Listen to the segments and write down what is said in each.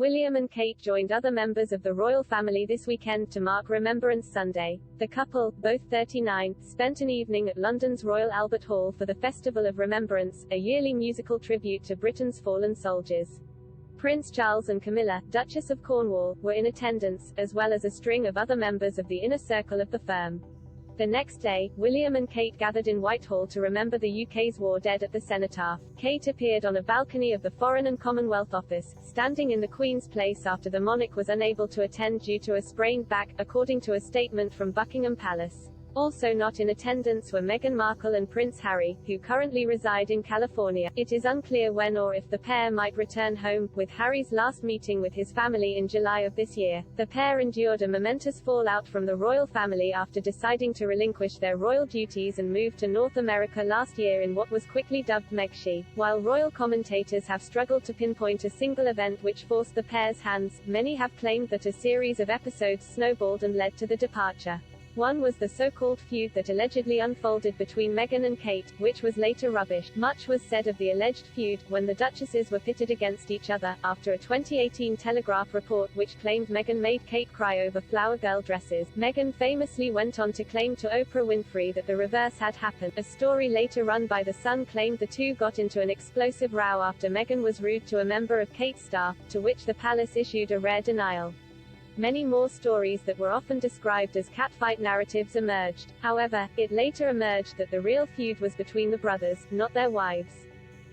William and Kate joined other members of the royal family this weekend to mark Remembrance Sunday. The couple, both 39, spent an evening at London's Royal Albert Hall for the Festival of Remembrance, a yearly musical tribute to Britain's fallen soldiers. Prince Charles and Camilla, Duchess of Cornwall, were in attendance, as well as a string of other members of the inner circle of the firm. The next day, William and Kate gathered in Whitehall to remember the UK's war dead at the Cenotaph. Kate appeared on a balcony of the Foreign and Commonwealth Office, standing in the Queen's Place after the monarch was unable to attend due to a sprained back, according to a statement from Buckingham Palace. Also not in attendance were Meghan Markle and Prince Harry, who currently reside in California. It is unclear when or if the pair might return home, with Harry's last meeting with his family in July of this year. The pair endured a momentous fallout from the royal family after deciding to relinquish their royal duties and move to North America last year in what was quickly dubbed Megxi. While royal commentators have struggled to pinpoint a single event which forced the pair's hands, many have claimed that a series of episodes snowballed and led to the departure. One was the so-called feud that allegedly unfolded between Meghan and Kate, which was later rubbished. Much was said of the alleged feud, when the duchesses were pitted against each other, after a 2018 Telegraph report which claimed Meghan made Kate cry over flower girl dresses. Meghan famously went on to claim to Oprah Winfrey that the reverse had happened. A story later run by The Sun claimed the two got into an explosive row after Meghan was rude to a member of Kate's staff, to which the palace issued a rare denial. Many more stories that were often described as catfight narratives emerged. However, it later emerged that the real feud was between the brothers, not their wives.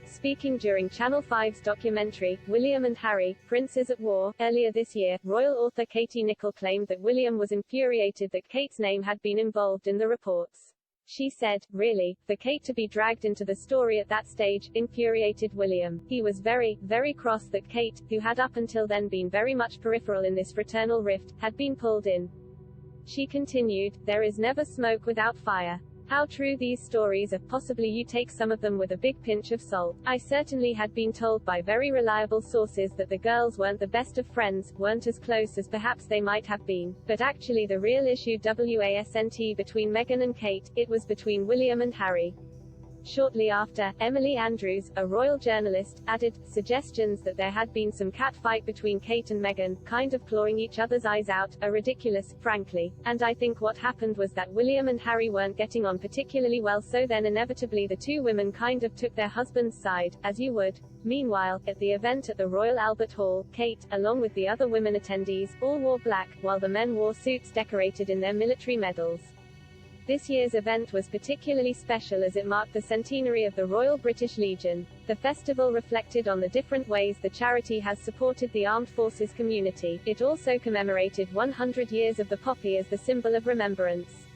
Speaking during Channel 5's documentary, William and Harry, Princes at War, earlier this year, royal author Katie Nicholl claimed that William was infuriated that Kate's name had been involved in the reports. She said, "Really, for Kate to be dragged into the story at that stage, infuriated William. He was very, very cross that Kate, who had up until then been very much peripheral in this fraternal rift, had been pulled in." She continued, "There is never smoke without fire. How true these stories are, possibly you take some of them with a big pinch of salt. I certainly had been told by very reliable sources that the girls weren't the best of friends, weren't as close as perhaps they might have been. But actually the real issue wasn't between Meghan and Kate, it was between William and Harry." Shortly after, Emily Andrews, a royal journalist, added, "Suggestions that there had been some catfight between Kate and Meghan, kind of clawing each other's eyes out, are ridiculous, frankly. And I think what happened was that William and Harry weren't getting on particularly well, so then inevitably the two women kind of took their husband's side, as you would." Meanwhile, at the event at the Royal Albert Hall, Kate, along with the other women attendees, all wore black, while the men wore suits decorated in their military medals. This year's event was particularly special as it marked the centenary of the Royal British Legion. The festival reflected on the different ways the charity has supported the armed forces community. It also commemorated 100 years of the poppy as the symbol of remembrance.